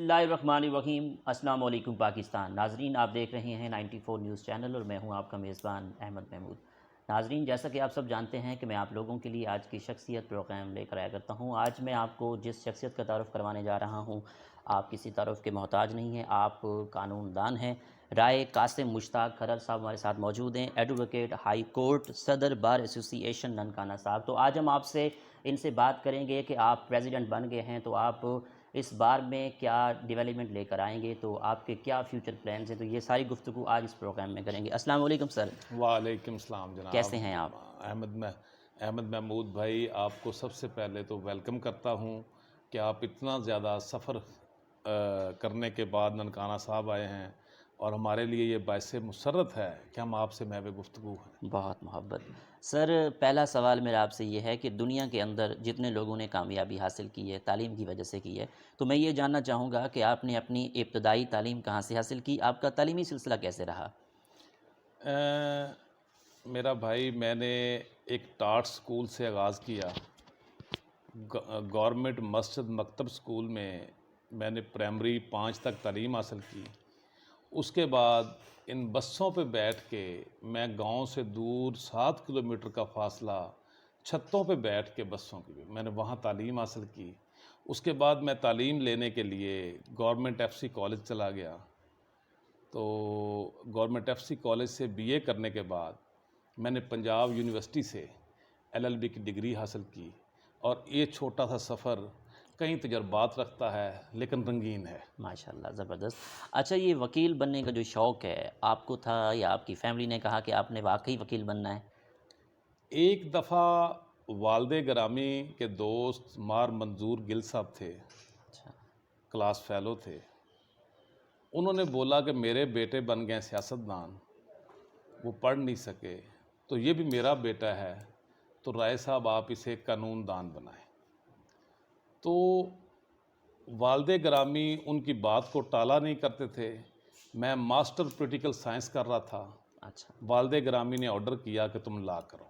اللہ الرحمن الرحیم۔ السلام علیکم پاکستان۔ ناظرین، آپ دیکھ رہے ہیں 94 نیوز چینل اور میں ہوں آپ کا میزبان احمد محمود۔ ناظرین، جیسا کہ آپ سب جانتے ہیں کہ میں آپ لوگوں کے لیے آج کی شخصیت پروگرام لے کر آیا کرتا ہوں۔ آج میں آپ کو جس شخصیت کا تعارف کروانے جا رہا ہوں، آپ کسی تعارف کے محتاج نہیں ہیں، آپ قانون دان ہیں۔ رائے قاسم مشتاق کھرر صاحب ہمارے ساتھ موجود ہیں، ایڈوکیٹ ہائی کورٹ، صدر بار ایسوسی ایشن ننکانہ صاحب۔ تو آج ہم آپ سے ان سے بات کریں گے کہ آپ پریزیڈنٹ بن گئے ہیں تو آپ اس بار میں کیا ڈیولپمنٹ لے کر آئیں گے، تو آپ کے کیا فیوچر پلانز ہیں، تو یہ ساری گفتگو آج اس پروگرام میں کریں گے۔ السلام علیکم سر۔ وعلیکم السلام جناب۔ کیسے ہیں آپ؟ احمد محمود بھائی، آپ کو سب سے پہلے تو ویلکم کرتا ہوں کہ آپ اتنا زیادہ سفر کرنے کے بعد ننکانہ صاحب آئے ہیں، اور ہمارے لیے یہ باعث مسرت ہے کہ ہم آپ سے محو گفتگو ہیں۔ بہت محبت۔ سر، پہلا سوال میرا آپ سے یہ ہے کہ دنیا کے اندر جتنے لوگوں نے کامیابی حاصل کی ہے تعلیم کی وجہ سے کی ہے، تو میں یہ جاننا چاہوں گا کہ آپ نے اپنی ابتدائی تعلیم کہاں سے حاصل کی، آپ کا تعلیمی سلسلہ کیسے رہا؟ میرا بھائی، میں نے ایک ٹاٹ سکول سے آغاز کیا۔ گورنمنٹ مسجد مکتب سکول میں نے پرائمری 5 تک تعلیم حاصل کی۔ اس کے بعد ان بسوں پہ بیٹھ کے میں گاؤں سے دور 7 کلومیٹر کا فاصلہ چھتوں پہ بیٹھ کے بسوں کی میں نے وہاں تعلیم حاصل کی۔ اس کے بعد میں تعلیم لینے کے لیے گورنمنٹ ایف سی کالج چلا گیا۔ تو گورنمنٹ ایف سی کالج سے بی اے کرنے کے بعد میں نے پنجاب یونیورسٹی سے ایل ایل بی کی ڈگری حاصل کی، اور یہ چھوٹا سا سفر کئی تجربات رکھتا ہے لیکن رنگین ہے۔ ماشاءاللہ، زبردست۔ اچھا، یہ وکیل بننے کا جو شوق ہے آپ کو تھا یا آپ کی فیملی نے کہا کہ آپ نے واقعی وکیل بننا ہے؟ ایک دفعہ والد گرامی کے دوست مار منظور گل صاحب تھے، اچھا۔ کلاس فیلو تھے۔ انہوں نے بولا کہ میرے بیٹے بن گئے سیاستدان، وہ پڑھ نہیں سکے، تو یہ بھی میرا بیٹا ہے، تو رائے صاحب آپ اسے قانون دان بنائیں۔ تو والد گرامی ان کی بات کو ٹالا نہیں کرتے تھے۔ میں ماسٹر پولیٹیکل سائنس کر رہا تھا۔ اچھا، والد گرامی نے آرڈر کیا کہ تم لا کرو۔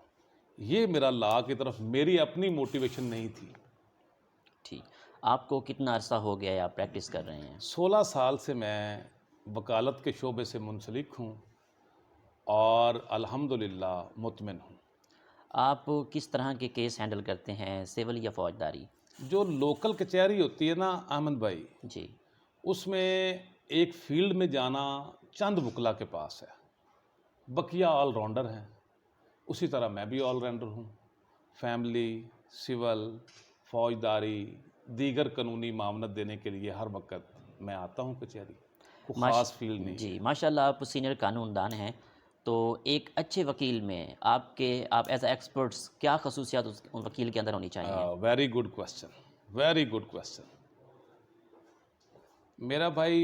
یہ میرا لا کی طرف میری اپنی موٹیویشن نہیں تھی۔ ٹھیک۔ آپ کو کتنا عرصہ ہو گیا ہے آپ پریکٹس کر رہے ہیں؟ 16 سال سے میں وکالت کے شعبے سے منسلک ہوں، اور الحمدللہ مطمئن ہوں۔ آپ کس طرح کے کیس ہینڈل کرتے ہیں، سول یا فوجداری؟ جو لوکل کچہری ہوتی ہے نا احمد بھائی، جی۔ اس میں ایک فیلڈ میں جانا چند وکلا کے پاس ہے، بقیہ آل راؤنڈر ہیں۔ اسی طرح میں بھی آل راؤنڈر ہوں۔ فیملی، سول، فوجداری، دیگر قانونی معاونت دینے کے لیے ہر وقت میں آتا ہوں کچہری، کوئی خاص فیلڈ نہیں جی، ہے۔ ماشاءاللہ آپ سینئر قانون دان ہیں، تو ایک اچھے وکیل میں آپ ایز اے ایکسپرٹس کیا خصوصیات اس وکیل کے اندر ہونی چاہیے؟ Very good question, very good question. میرا بھائی،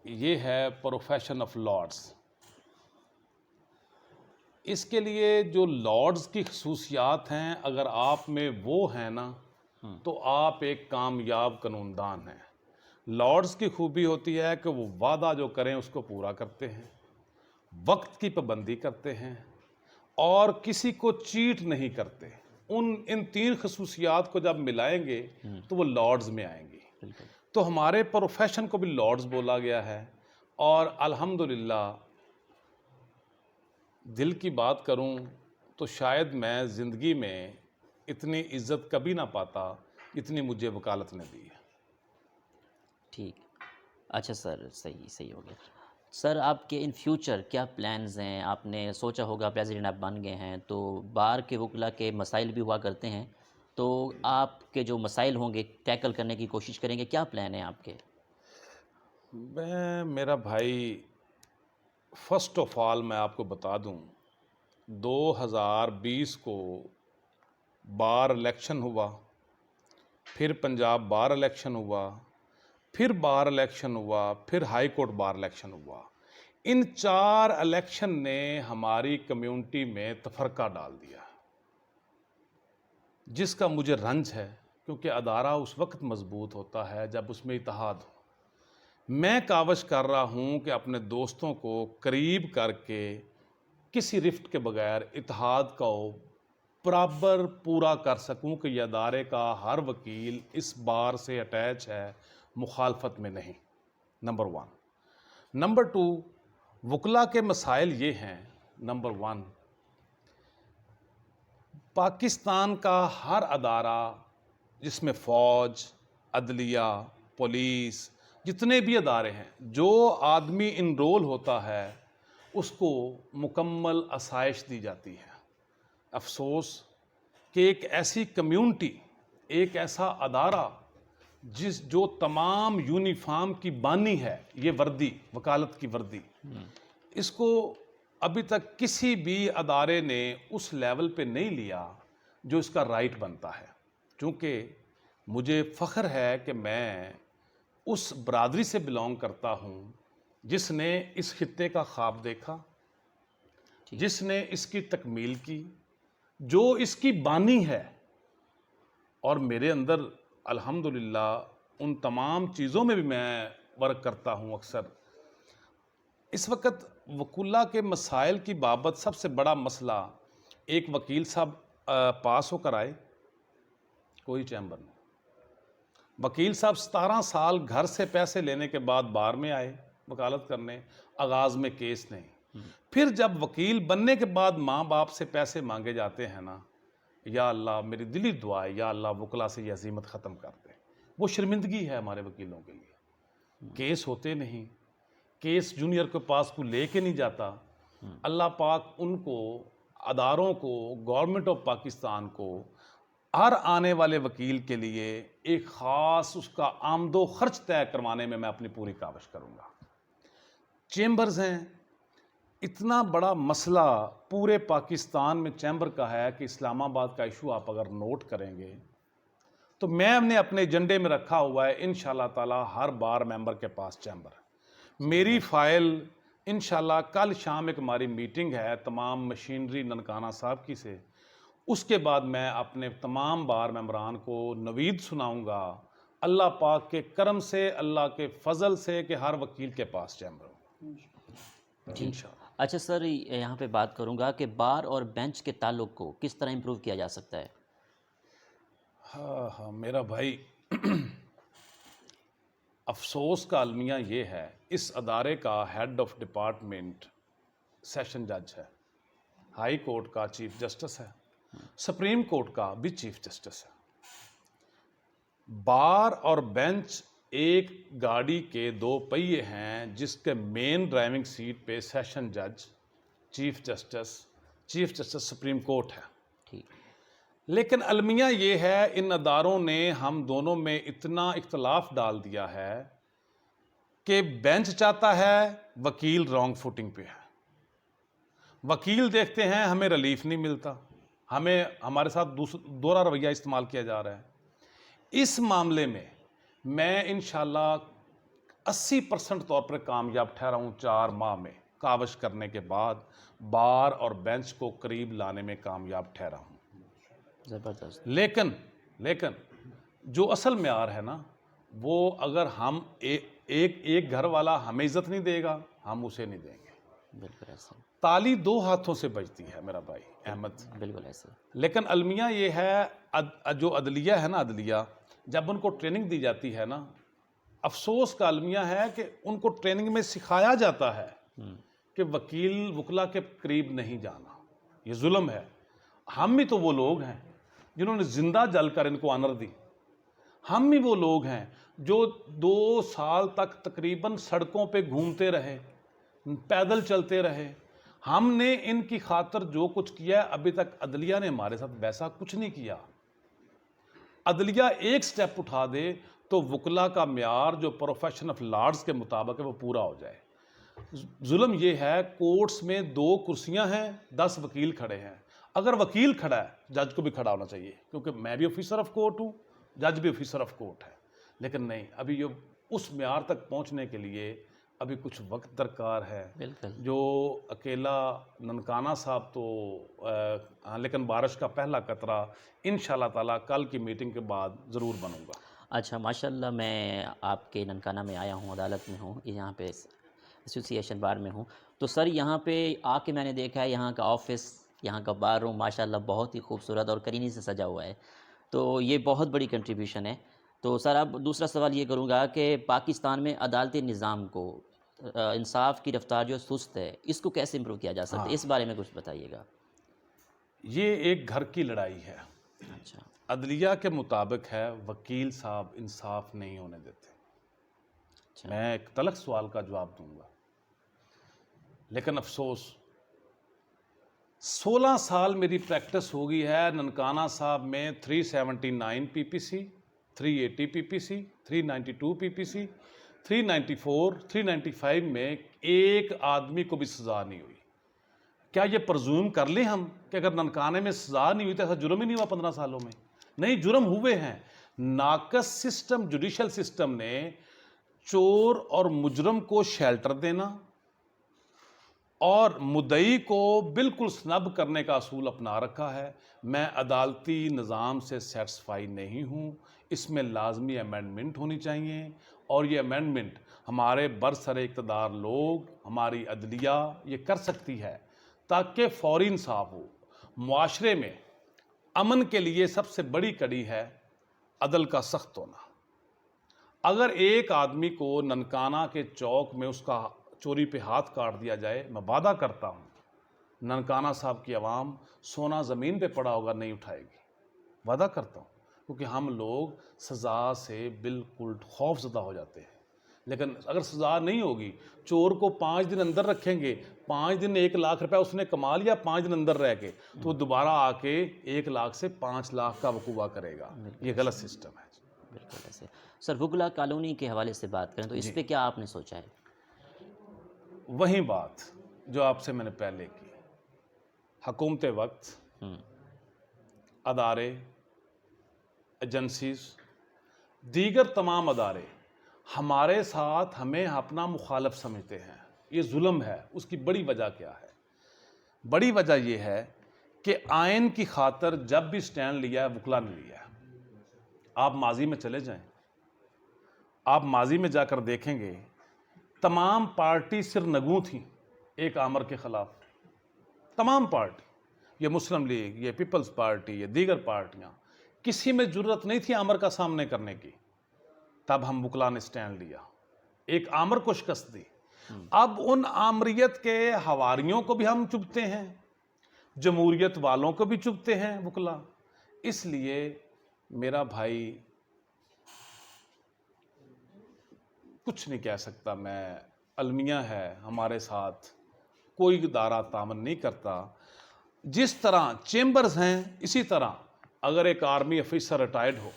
یہ ہے پروفیشن آف لارڈز۔ اس کے لیے جو لارڈز کی خصوصیات ہیں، اگر آپ میں وہ ہیں نا، تو آپ ایک کامیاب قانون دان ہیں۔ لارڈز کی خوبی ہوتی ہے کہ وہ وعدہ جو کریں اس کو پورا کرتے ہیں، وقت کی پابندی کرتے ہیں، اور کسی کو چیٹ نہیں کرتے۔ ان 3 خصوصیات کو جب ملائیں گے تو وہ لارڈز میں آئیں گی۔ بالکل۔ تو ہمارے پروفیشن کو بھی لارڈز بولا گیا ہے، اور الحمدللہ دل کی بات کروں تو شاید میں زندگی میں اتنی عزت کبھی نہ پاتا جتنی مجھے وکالت نے دی ہے۔ ٹھیک۔ اچھا سر، صحیح ہو گیا۔ سر، آپ کے ان فیوچر کیا پلانز ہیں؟ آپ نے سوچا ہوگا پریزیڈنٹ آپ بن گئے ہیں تو بار کے وکلا کے مسائل بھی ہوا کرتے ہیں، تو آپ کے جو مسائل ہوں گے ٹیکل کرنے کی کوشش کریں گے، کیا پلان ہیں آپ کے؟ میرا بھائی، فرسٹ آف آل میں آپ کو بتا دوں، 2020 کو بار الیکشن ہوا، پھر پنجاب بار الیکشن ہوا، پھر بار الیکشن ہوا، پھر ہائی کورٹ بار الیکشن ہوا۔ ان 4 الیکشن نے ہماری کمیونٹی میں تفرقہ ڈال دیا، جس کا مجھے رنج ہے، کیونکہ ادارہ اس وقت مضبوط ہوتا ہے جب اس میں اتحاد ہو۔ میں کاوش کر رہا ہوں کہ اپنے دوستوں کو قریب کر کے کسی رفٹ کے بغیر اتحاد کو پورا کر سکوں کہ یہ ادارے کا ہر وکیل اس بار سے اٹیچ ہے، مخالفت میں نہیں، نمبر 1۔ نمبر 2، وکلا کے مسائل یہ ہیں، نمبر 1، پاکستان کا ہر ادارہ جس میں فوج، عدلیہ، پولیس، جتنے بھی ادارے ہیں، جو آدمی انرول ہوتا ہے اس کو مکمل آسائش دی جاتی ہے۔ افسوس کہ ایک ایسی کمیونٹی، ایک ایسا ادارہ جو تمام یونیفارم کی بانی ہے، یہ وردی، وکالت کی وردی، اس کو ابھی تک کسی بھی ادارے نے اس لیول پہ نہیں لیا جو اس کا رائٹ بنتا ہے۔ چونکہ مجھے فخر ہے کہ میں اس برادری سے بلانگ کرتا ہوں جس نے اس خطے کا خواب دیکھا، جس نے اس کی تکمیل کی، جو اس کی بانی ہے، اور میرے اندر الحمدللہ ان تمام چیزوں میں بھی میں ورک کرتا ہوں اکثر۔ اس وقت وکلا کے مسائل کی بابت سب سے بڑا مسئلہ، ایک وکیل صاحب پاس ہو کر آئے، کوئی چیمبر نہیں۔ وکیل صاحب 17 سال گھر سے پیسے لینے کے بعد بار میں آئے وکالت کرنے، آغاز میں کیس نہیں۔ پھر جب وکیل بننے کے بعد ماں باپ سے پیسے مانگے جاتے ہیں نا، یا اللہ، میری دلی دعا ہے، یا اللہ وکلا سے یہ عظیمت ختم کر دے۔ وہ شرمندگی ہے ہمارے وکیلوں کے لیے۔ کیس ہوتے نہیں، کیس جونیئر کے پاس کوئی لے کے نہیں جاتا۔ اللہ پاک ان کو، اداروں کو، گورنمنٹ آف پاکستان کو، ہر آنے والے وکیل کے لیے ایک خاص اس کا آمد و خرچ طے کروانے میں اپنی پوری کاوش کروں گا۔ چیمبرز ہیں، اتنا بڑا مسئلہ پورے پاکستان میں چیمبر کا ہے کہ اسلام آباد کا ایشو آپ اگر نوٹ کریں گے تو میں نے اپنے ایجنڈے میں رکھا ہوا ہے انشاءاللہ تعالی ہر بار ممبر کے پاس چیمبر۔ میری فائل انشاءاللہ کل شام ایک ہماری میٹنگ ہے تمام مشینری ننکانہ صاحب کی سے، اس کے بعد میں اپنے تمام بار ممبران کو نوید سناؤں گا، اللہ پاک کے کرم سے، اللہ کے فضل سے، کہ ہر وکیل کے پاس چیمبر ہو انشاءاللہ۔ اچھا سر، یہاں پہ بات کروں گا کہ بار اور بینچ کے تعلق کو کس طرح امپروو کیا جا سکتا ہے؟ ہاں میرا بھائی، افسوس کا المیہ یہ ہے، اس ادارے کا ہیڈ آف ڈپارٹمنٹ سیشن جج ہے، ہائی کورٹ کا چیف جسٹس ہے، سپریم کورٹ کا بھی چیف جسٹس ہے۔ بار اور بینچ ایک گاڑی کے 2 پہیے ہیں جس کے مین ڈرائیونگ سیٹ پہ سیشن جج، چیف جسٹس سپریم کورٹ ہے۔ ٹھیک۔ لیکن المیہ یہ ہے، ان اداروں نے ہم دونوں میں اتنا اختلاف ڈال دیا ہے کہ بینچ چاہتا ہے وکیل رانگ فوٹنگ پہ ہے، وکیل دیکھتے ہیں ہمیں ریلیف نہیں ملتا، ہمارے ساتھ دوہرا رویہ استعمال کیا جا رہا ہے۔ اس معاملے میں انشاءاللہ 80% طور پر کامیاب ٹھہرا ہوں 4 ماہ میں کاوش کرنے کے بعد، بار اور بینچ کو قریب لانے میں کامیاب ٹھہرا ہوں۔ زبردست۔ لیکن جو اصل معیار ہے نا، وہ اگر ہم ایک گھر والا ہمیں عزت نہیں دے گا، ہم اسے نہیں دیں گے۔ بالکل ایسے، تالی 2 ہاتھوں سے بجتی ہے میرا بھائی احمد۔ بالکل ایسے۔ لیکن المیہ یہ ہے، جو عدلیہ ہے نا، عدلیہ جب ان کو ٹریننگ دی جاتی ہے نا، افسوس کا المیہ ہے کہ ان کو ٹریننگ میں سکھایا جاتا ہے کہ وکلا کے قریب نہیں جانا، یہ ظلم ہے۔ ہم بھی تو وہ لوگ ہیں جنہوں نے زندہ جل کر ان کو آنر دی، ہم بھی وہ لوگ ہیں جو 2 سال تک تقریباً سڑکوں پہ گھومتے رہے، پیدل چلتے رہے۔ ہم نے ان کی خاطر جو کچھ کیا ہے، ابھی تک عدلیہ نے ہمارے ساتھ ویسا کچھ نہیں کیا۔ عدلیہ ایک سٹیپ اٹھا دے تو وکلا کا معیار جو پروفیشن آف لارڈز کے مطابق ہے وہ پورا ہو جائے۔ ظلم یہ ہے، کورٹس میں 2 کرسیاں ہیں، 10 وکیل کھڑے ہیں۔ اگر وکیل کھڑا ہے، جج کو بھی کھڑا ہونا چاہیے، کیونکہ میں بھی آفیسر آف کورٹ ہوں، جج بھی آفیسر آف کورٹ ہے۔ لیکن نہیں، ابھی یہ اس معیار تک پہنچنے کے لیے ابھی کچھ وقت درکار ہے۔ بالکل۔ جو اکیلا ننکانہ صاحب تو لیکن بارش کا پہلا قطرہ انشاءاللہ تعالیٰ کل کی میٹنگ کے بعد ضرور بنوں گا۔ اچھا، ماشاءاللہ، میں آپ کے ننکانہ میں آیا ہوں، عدالت میں ہوں، یہاں پہ ایسوسی ایشن بار میں ہوں، تو سر یہاں پہ آ کے میں نے دیکھا ہے یہاں کا آفس، یہاں کا بار روم ماشاءاللہ بہت ہی خوبصورت اور کرینی سے سجا ہوا ہے، تو یہ بہت بڑی کنٹریبیوشن ہے۔ تو سر اب دوسرا سوال یہ کروں گا کہ پاکستان میں عدالتی نظام کو انصاف کی رفتار جو سست ہے اس کو کیسے امپروو کیا جا سکتا ہے؟ اس بارے میں کچھ بتائیے گا۔ یہ ایک گھر کی لڑائی ہے۔ اچھا عدلیہ کے مطابق ہے، وکیل صاحب انصاف نہیں ہونے دیتے۔ اچھا میں ایک تلخ سوال کا جواب دوں گا، لیکن افسوس 16 سال میری پریکٹس ہو گئی ہے ننکانہ صاحب میں 379 پی پی سی، 380 پی پی سی، 392 پی پی سی، 394، 395 میں ایک آدمی کو بھی سزا نہیں ہوئی۔ کیا یہ پرزوم کر لیں ہم کہ اگر ننکانے میں سزا نہیں ہوئی تو ایسا جرم ہی نہیں ہوا 15 سالوں میں؟ نہیں، جرم ہوئے ہیں۔ ناقص سسٹم، جوڈیشل سسٹم نے چور اور مجرم کو شیلٹر دینا اور مدعی کو بالکل سنب کرنے کا اصول اپنا رکھا ہے۔ میں عدالتی نظام سے سیٹسفائی نہیں ہوں، اس میں لازمی امینڈمنٹ ہونی چاہیے، اور یہ امینڈمنٹ ہمارے برسر اقتدار لوگ، ہماری عدلیہ یہ کر سکتی ہے تاکہ فوری انصاف ہو۔ معاشرے میں امن کے لیے سب سے بڑی کڑی ہے عدل کا سخت ہونا۔ اگر ایک آدمی کو ننکانہ کے چوک میں اس کا چوری پہ ہاتھ کاٹ دیا جائے، میں وعدہ کرتا ہوں ننکانہ صاحب کی عوام سونا زمین پہ پڑا ہوگا نہیں اٹھائے گی، وعدہ کرتا ہوں، کیونکہ ہم لوگ سزا سے بالکل خوف زدہ ہو جاتے ہیں۔ لیکن اگر سزا نہیں ہوگی، چور کو 5 دن اندر رکھیں گے، 5 دن 1 لاکھ روپے اس نے کما لیا 5 دن اندر رہ کے، تو وہ دوبارہ آ کے 1 لاکھ سے 5 لاکھ کا وقوع کرے گا۔ یہ غلط سسٹم ہے۔ بالکل ایسے سر وکلا کالونی کے حوالے سے بات کریں تو اس پہ کیا آپ نے سوچا ہے؟ وہی بات جو آپ سے میں نے پہلے کی، حکومت وقت، ادارے، ایجنسیز، دیگر تمام ادارے ہمارے ساتھ ہمیں اپنا مخالف سمجھتے ہیں۔ یہ ظلم ہے۔ اس کی بڑی وجہ کیا ہے؟ بڑی وجہ یہ ہے کہ آئین کی خاطر جب بھی سٹینڈ لیا ہے وکلا نے لیا ہے۔ آپ ماضی میں چلے جائیں، آپ ماضی میں جا کر دیکھیں گے تمام پارٹی سرنگوں تھیں ایک آمر کے خلاف، تمام پارٹی، یہ مسلم لیگ، یہ پیپلز پارٹی، یہ دیگر پارٹیاں، کسی میں جرت نہیں تھی آمر کا سامنے کرنے کی۔ تب ہم وکلا نے سٹینڈ لیا، ایک آمر کو شکست دی۔ اب ان آمریت کے حواریوں کو بھی ہم چبھتے ہیں، جمہوریت والوں کو بھی چبھتے ہیں وکلا۔ اس لیے میرا بھائی کچھ نہیں کہہ سکتا میں، المیہ ہے ہمارے ساتھ، کوئی ادارہ تعاون نہیں کرتا۔ جس طرح چیمبرز ہیں اسی طرح اگر ایک آرمی افیسر ریٹائرڈ ہو،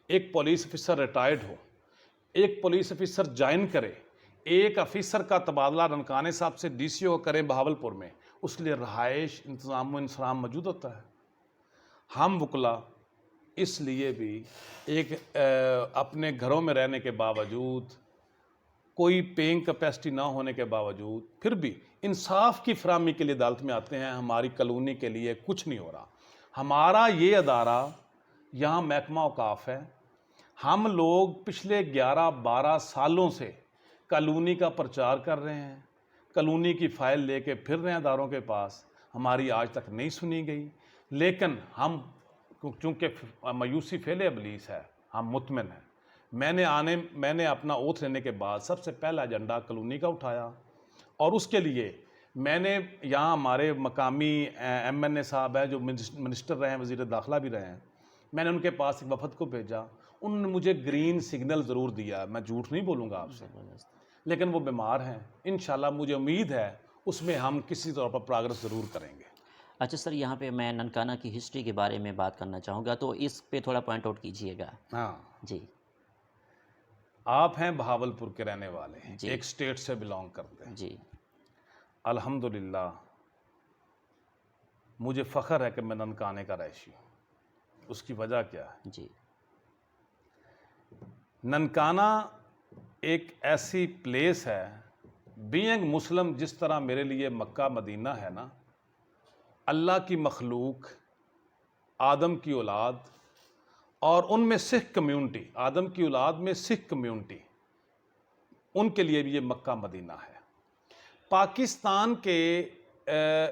ایک پولیس افیسر ریٹائرڈ ہو، ایک پولیس افیسر جوائن کرے، ایک افیسر کا تبادلہ ننکانے صاحب سے ڈی سی او کریں بہاولپور میں، اس کے لیے رہائش، انتظام و انصرام موجود ہوتا ہے۔ ہم وکلا اس لیے بھی ایک اپنے گھروں میں رہنے کے باوجود، کوئی پیئنگ کیپیسٹی نہ ہونے کے باوجود، پھر بھی انصاف کی فراہمی کے لیے عدالت میں آتے ہیں۔ ہماری کالونی کے لیے کچھ نہیں ہو رہا۔ ہمارا یہ ادارہ یہاں محکمہ اوقاف ہے، ہم لوگ پچھلے 11-12 سالوں سے کالونی کا پرچار کر رہے ہیں، کالونی کی فائل لے کے پھر رہے ہیں اداروں کے پاس، ہماری آج تک نہیں سنی گئی۔ لیکن ہم چونکہ مایوسی فعل ابلیس ہے، ہم مطمئن ہیں۔ میں نے اپنا اوتھ لینے کے بعد سب سے پہلا ایجنڈا کالونی کا اٹھایا، اور اس کے لیے میں نے یہاں ہمارے مقامی ایم این اے صاحب ہے جو منسٹر رہے ہیں، وزیر داخلہ بھی رہے ہیں، میں نے ان کے پاس ایک وفد کو بھیجا، انہوں نے مجھے گرین سگنل ضرور دیا، میں جھوٹ نہیں بولوں گا آپ سے، لیکن وہ بیمار ہیں۔ انشاءاللہ مجھے امید ہے اس میں ہم کسی طور پر پروگرس ضرور کریں گے۔ اچھا سر، یہاں پہ میں ننکانہ کی ہسٹری کے بارے میں بات کرنا چاہوں گا، تو اس پہ تھوڑا پوائنٹ آؤٹ کیجئے گا۔ ہاں جی، آپ ہیں بہاولپور کے رہنے والے ہیں، ایک سٹیٹ سے بلانگ کرتے ہیں۔ جی، الحمدللہ مجھے فخر ہے کہ میں ننکانے کا رہائشی ہوں۔ اس کی وجہ کیا ہے؟ جی، ننکانہ ایک ایسی پلیس ہے، بینگ مسلم، جس طرح میرے لیے مکہ مدینہ ہے نا، اللہ کی مخلوق، آدم کی اولاد، اور ان میں سکھ کمیونٹی، آدم کی اولاد میں سکھ کمیونٹی، ان کے لیے بھی یہ مکہ مدینہ ہے۔ پاکستان کے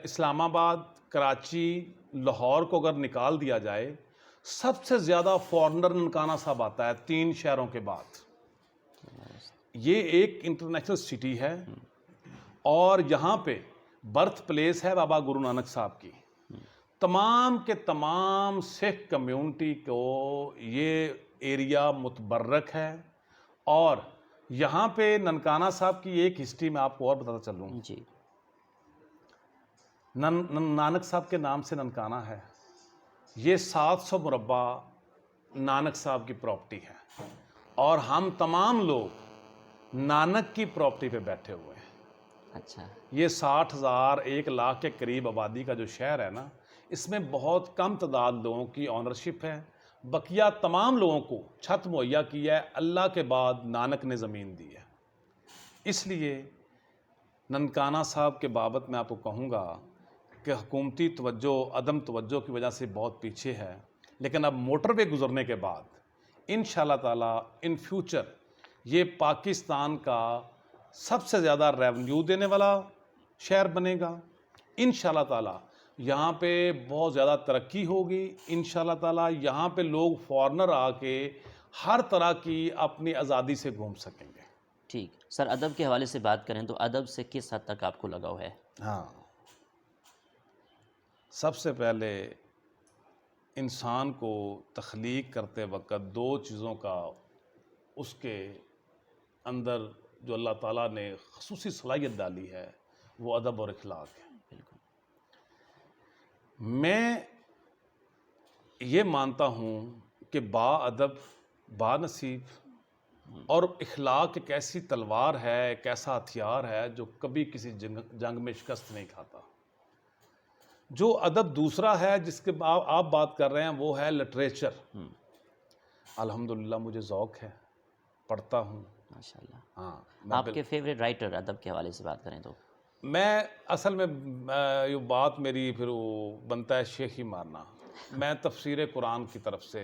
اسلام آباد، کراچی، لاہور کو اگر نکال دیا جائے سب سے زیادہ فارنر ننکانہ صاحب آتا ہے 3 شہروں کے بعد. یہ ایک انٹرنیشنل سٹی ہے اور یہاں پہ برتھ پلیس ہے بابا گرو نانک صاحب کی. تمام کے تمام سکھ کمیونٹی کو یہ ایریا متبرک ہے. اور یہاں پہ ننکانہ صاحب کی ایک ہسٹری میں آپ کو اور بتاتا چلوں. جی. نانک صاحب کے نام سے ننکانہ ہے. یہ 700 مربع نانک صاحب کی پراپرٹی ہے اور ہم تمام لوگ نانک کی پراپرٹی پہ بیٹھے ہوئے ہیں. اچھا. یہ 60,000 1 لاکھ کے قریب آبادی کا جو شہر ہے نا، اس میں بہت کم تعداد لوگوں کی آنرشپ ہے. بقیہ تمام لوگوں کو چھت مہیا کی ہے اللہ کے بعد نانک نے زمین دی ہے. اس لیے ننکانہ صاحب کے بابت میں آپ کو کہوں گا کہ حکومتی توجہ عدم توجہ کی وجہ سے بہت پیچھے ہے، لیکن اب موٹر وے گزرنے کے بعد انشاءاللہ تعالیٰ ان فیوچر یہ پاکستان کا سب سے زیادہ ریونیو دینے والا شہر بنے گا. انشاءاللہ تعالیٰ یہاں پہ بہت زیادہ ترقی ہوگی. انشاءاللہ تعالیٰ یہاں پہ لوگ فارنر آ کے ہر طرح کی اپنی آزادی سے گھوم سکیں گے. ٹھیک. سر ادب کے حوالے سے بات کریں تو ادب سے کس حد تک آپ کو لگاؤ ہے؟ ہاں، سب سے پہلے انسان کو تخلیق کرتے وقت 2 چیزوں کا اس کے اندر جو اللہ تعالیٰ نے خصوصی صلاحیت ڈالی ہے وہ ادب اور اخلاق ہے. بالکل. میں یہ مانتا ہوں کہ با ادب با نصیب اور اخلاق ایک ایسی تلوار ہے، ایک ایسا ہتھیار ہے جو کبھی کسی جنگ میں شکست نہیں کھاتا. جو ادب دوسرا ہے جس کے آپ بات کر رہے ہیں وہ ہے لٹریچر. الحمدللہ مجھے ذوق ہے، پڑھتا ہوں. ماشاءاللہ. ہاں. آپ کے فیوریٹ رائٹر ادب کے حوالے سے بات کریں تو؟ میں اصل میں یہ بات میری پھر وہ بنتا ہے شیخ ہی مارنا. میں تفسیر قرآن کی طرف سے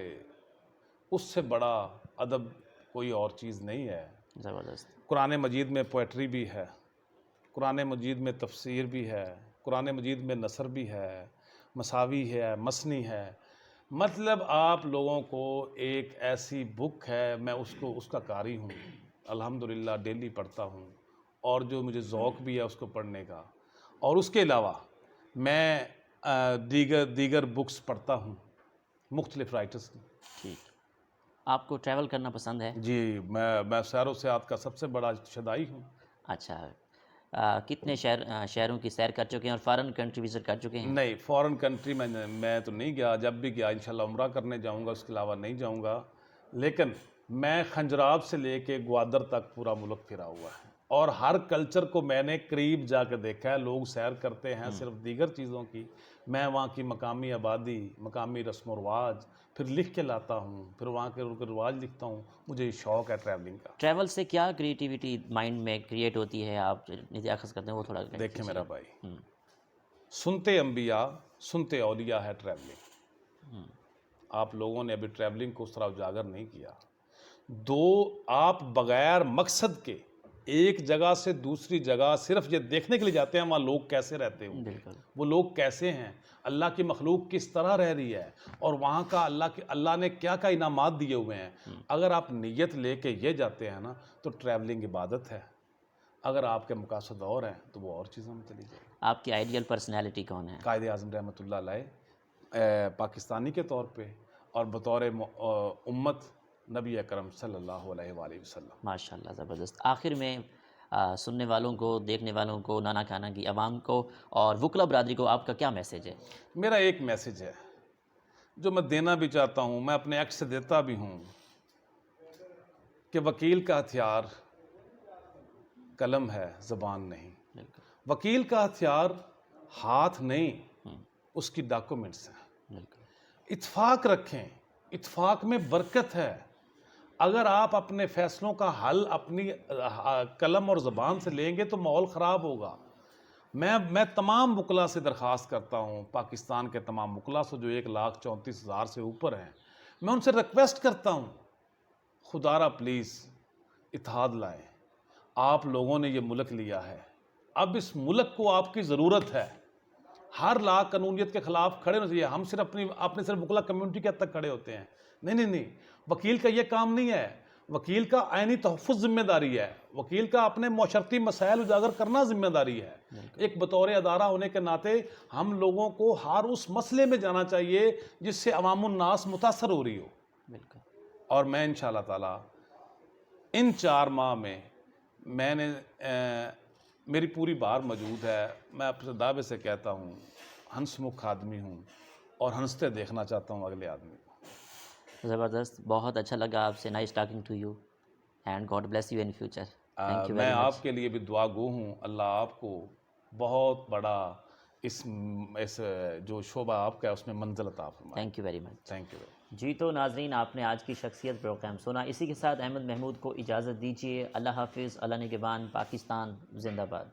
اس سے بڑا ادب کوئی اور چیز نہیں ہے. زبردست. قرآن مجید میں پوئٹری بھی ہے، قرآن مجید میں تفسیر بھی ہے، قرآن مجید میں نثر بھی ہے، مساوی ہے، مثنی ہے. مطلب آپ لوگوں کو ایک ایسی بک ہے، میں اس کا قاری ہوں الحمدللہ، ڈیلی پڑھتا ہوں اور جو مجھے ذوق بھی ہے اس کو پڑھنے کا. اور اس کے علاوہ میں دیگر بکس پڑھتا ہوں مختلف رائٹرز کی. ٹھیک. آپ کو ٹریول کرنا پسند ہے؟ جی، میں سیر و سیاحت کا سب سے بڑا شدائی ہوں. اچھا. کتنے شہروں کی سیر کر چکے ہیں اور فارن کنٹری وزٹ کر چکے ہیں؟ نہیں، فارن کنٹری میں تو نہیں گیا. جب بھی گیا انشاءاللہ عمرہ کرنے جاؤں گا، اس کے علاوہ نہیں جاؤں گا. لیکن میں خنجراب سے لے کے گوادر تک پورا ملک پھرا ہوا ہے اور ہر کلچر کو میں نے قریب جا کے دیکھا ہے. لوگ سیر کرتے ہیں صرف دیگر چیزوں کی، میں وہاں کی مقامی آبادی، مقامی رسم و رواج پھر لکھ کے لاتا ہوں، پھر وہاں کے رواج لکھتا ہوں. مجھے یہ شوق ہے ٹریولنگ کا. ٹریول سے کیا کریٹیوٹی مائنڈ میں کریٹ ہوتی ہے، آپ نتیجہ اخذ کرتے ہیں وہ تھوڑا دیکھیں میرا بھائی، سنتے انبیاء سنتے اولیاء ہے ٹریولنگ. آپ لوگوں نے ابھی ٹریولنگ کو اس طرح اجاگر نہیں کیا. آپ بغیر مقصد کے ایک جگہ سے دوسری جگہ صرف یہ دیکھنے کے لیے جاتے ہیں وہاں لوگ کیسے رہتے ہوں گے، وہ لوگ کیسے ہیں، اللہ کی مخلوق کس طرح رہ رہی ہے اور وہاں کا اللہ نے کیا کیا انعامات دیے ہوئے ہیں. اگر آپ نیت لے کے یہ جاتے ہیں نا تو ٹریولنگ عبادت ہے. اگر آپ کے مقاصد اور ہیں تو وہ اور چیزوں میں چلی جائے. آپ کی آئیڈیل پرسنالٹی کون ہے؟ قائد اعظم رحمۃ اللہ علیہ پاکستانی کے طور پہ اور بطور امت نبی اکرم صلی اللہ علیہ وآلہ وسلم. ماشاءاللہ، زبردست. آخر میں سننے والوں کو، دیکھنے والوں کو، نانا کھانا کی عوام کو اور وکلا برادری کو آپ کا کیا میسیج ہے؟ میرا ایک میسیج ہے جو میں دینا بھی چاہتا ہوں، میں اپنے ایکٹ سے دیتا بھی ہوں، کہ وکیل کا ہتھیار قلم ہے، زبان نہیں. بالکل. وکیل کا ہتھیار ہاتھ نہیں، اس کی ڈاکومنٹس ہیں. بالکل. اتفاق رکھیں، اتفاق میں برکت ہے. اگر آپ اپنے فیصلوں کا حل اپنی قلم اور زبان سے لیں گے تو ماحول خراب ہوگا. میں تمام وکلا سے درخواست کرتا ہوں، پاکستان کے تمام وکلا سے جو 1,34,000 سے اوپر ہیں، میں ان سے ریکویسٹ کرتا ہوں، خدا را پلیز اتحاد لائیں. آپ لوگوں نے یہ ملک لیا ہے، اب اس ملک کو آپ کی ضرورت ہے. ہر لا قانونیت کے خلاف کھڑے ہونا چاہیے. ہم صرف اپنے صرف وکلا کمیونٹی کے حد تک کھڑے ہوتے ہیں. نہیں, وکیل کا یہ کام نہیں ہے. وکیل کا آئینی تحفظ ذمہ داری ہے. وکیل کا اپنے معاشرتی مسائل اجاگر کرنا ذمہ داری ہے. ایک بطور ادارہ ہونے کے ناطے ہم لوگوں کو ہر اس مسئلے میں جانا چاہیے جس سے عوام الناس متاثر ہو رہی ہو. بالکل. اور میں انشاءاللہ تعالی ان 4 ماہ میں میں نے میری پوری بار موجود ہے. میں اپنے دعوے سے کہتا ہوں ہنس مکھ آدمی ہوں اور ہنستے دیکھنا چاہتا ہوں اگلے آدمی کو. زبردست. بہت اچھا لگا آپ سے. Nice talking to you and God bless you in future. Thank you میں ویری مچ. آپ کے لیے بھی دعا گو ہوں. اللہ آپ کو بہت بڑا اس جو شعبہ آپ کا ہے اس میں منزل عطا فرمائے. Thank you very much. Thank you. جی تو ناظرین آپ نے آج کی شخصیت پروگرام سنا. اسی کے ساتھ احمد محمود کو اجازت دیجیے. اللہ حافظ. اللہ نگہبان. پاکستان زندہ باد.